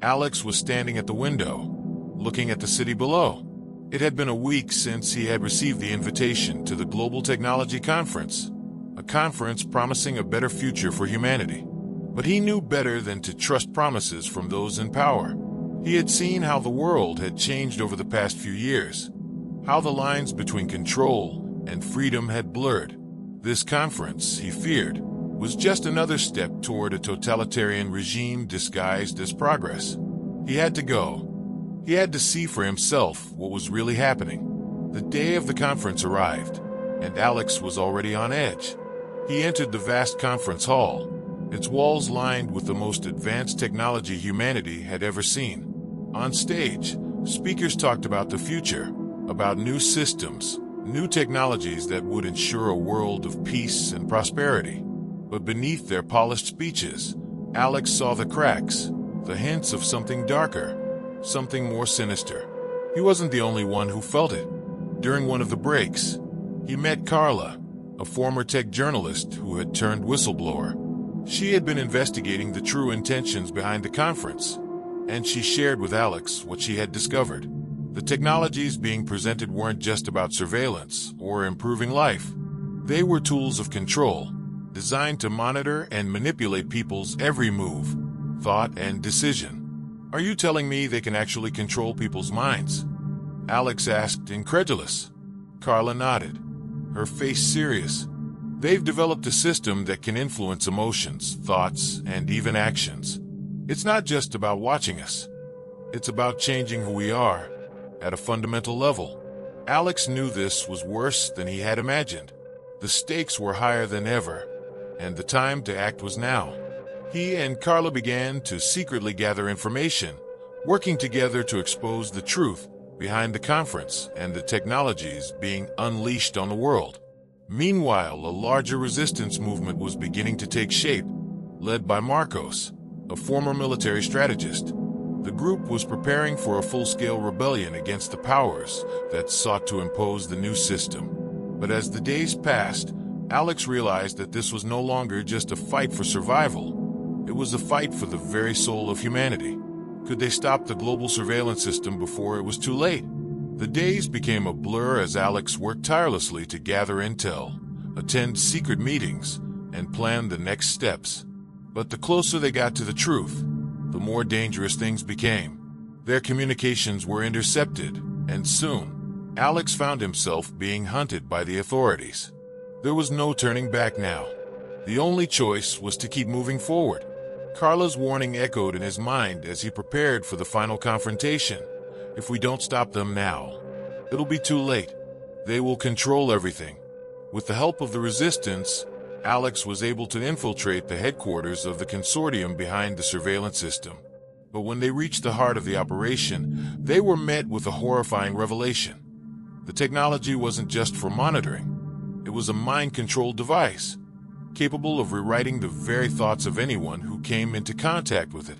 Alex was standing at the window, looking at the city below. It had been a week since he had received the invitation to the Global Technology Conference, a conference promising a better future for humanity. But he knew better than to trust promises from those in power. He had seen how the world had changed over the past few years, how the lines between control and freedom had blurred. This conference, he feared, was just another step toward a totalitarian regime disguised as progress. He had to go. He had to see for himself what was really happening. The day of the conference arrived, and Alex was already on edge. He entered the vast conference hall, its walls lined with the most advanced technology humanity had ever seen. On stage, speakers talked about the future, about new systems, new technologies that would ensure a world of peace and prosperity. But beneath their polished speeches, Alex saw the cracks, the hints of something darker, something more sinister. He wasn't the only one who felt it. During one of the breaks, he met Carla, a former tech journalist who had turned whistleblower. She had been investigating the true intentions behind the conference, and she shared with Alex what she had discovered. The technologies being presented weren't just about surveillance or improving life. They were tools of control, designed to monitor and manipulate people's every move, thought, and decision. "Are you telling me they can actually control people's minds?" Alex asked, incredulous. Carla nodded, her face serious. "They've developed a system that can influence emotions, thoughts, and even actions. It's not just about watching us. It's about changing who we are, at a fundamental level." Alex knew this was worse than he had imagined. The stakes were higher than ever, and the time to act was now. He and Carla began to secretly gather information, working together to expose the truth behind the conference and the technologies being unleashed on the world. Meanwhile, a larger resistance movement was beginning to take shape, led by Marcos, a former military strategist. The group was preparing for a full-scale rebellion against the powers that sought to impose the new system. But as the days passed, Alex realized that this was no longer just a fight for survival. It was a fight for the very soul of humanity. Could they stop the global surveillance system before it was too late? The days became a blur as Alex worked tirelessly to gather intel, attend secret meetings, and plan the next steps. But the closer they got to the truth, the more dangerous things became. Their communications were intercepted, and soon, Alex found himself being hunted by the authorities. There was no turning back now. The only choice was to keep moving forward. Carla's warning echoed in his mind as he prepared for the final confrontation. If we don't stop them now, it'll be too late. They will control everything. With the help of the resistance, Alex was able to infiltrate the headquarters of the consortium behind the surveillance system. But when they reached the heart of the operation, they were met with a horrifying revelation. The technology wasn't just for monitoring. It was a mind-controlled device, capable of rewriting the very thoughts of anyone who came into contact with it.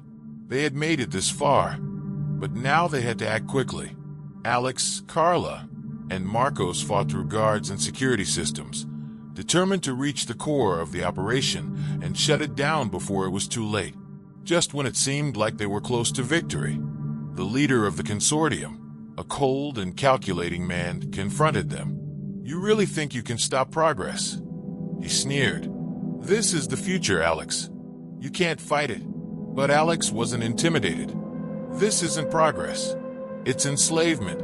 They had made it this far, but now they had to act quickly. Alex, Carla, and Marcos fought through guards and security systems, determined to reach the core of the operation and shut it down before it was too late. Just when it seemed like they were close to victory, the leader of the consortium, a cold and calculating man, confronted them. "You really think you can stop progress?" He sneered. "This is the future, Alex. You can't fight it." But Alex wasn't intimidated. "This isn't progress. It's enslavement,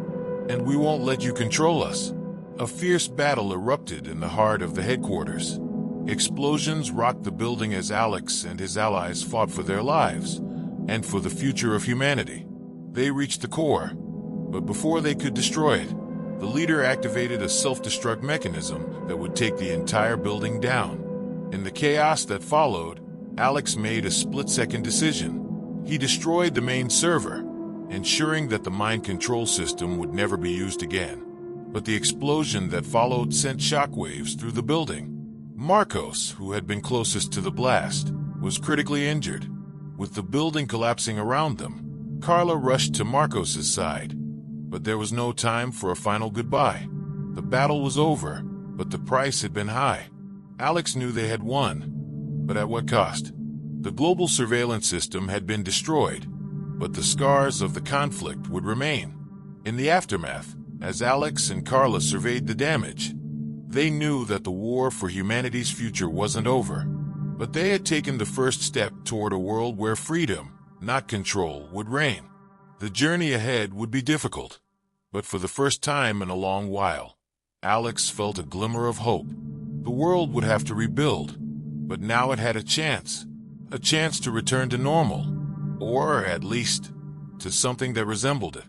and we won't let you control us." A fierce battle erupted in the heart of the headquarters. Explosions rocked the building as Alex and his allies fought for their lives and for the future of humanity. They reached the core, but before they could destroy it, the leader activated a self-destruct mechanism that would take the entire building down. In the chaos that followed, Alex made a split-second decision. He destroyed the main server, ensuring that the mind control system would never be used again. But the explosion that followed sent shockwaves through the building. Marcos, who had been closest to the blast, was critically injured. With the building collapsing around them, Carla rushed to Marcos's side. But there was no time for a final goodbye. The battle was over, but the price had been high. Alex knew they had won, but at what cost? The global surveillance system had been destroyed, but the scars of the conflict would remain. In the aftermath, as Alex and Carla surveyed the damage, they knew that the war for humanity's future wasn't over, but they had taken the first step toward a world where freedom, not control, would reign. The journey ahead would be difficult, but for the first time in a long while, Alex felt a glimmer of hope. The world would have to rebuild, but now it had a chance to return to normal, or at least to something that resembled it.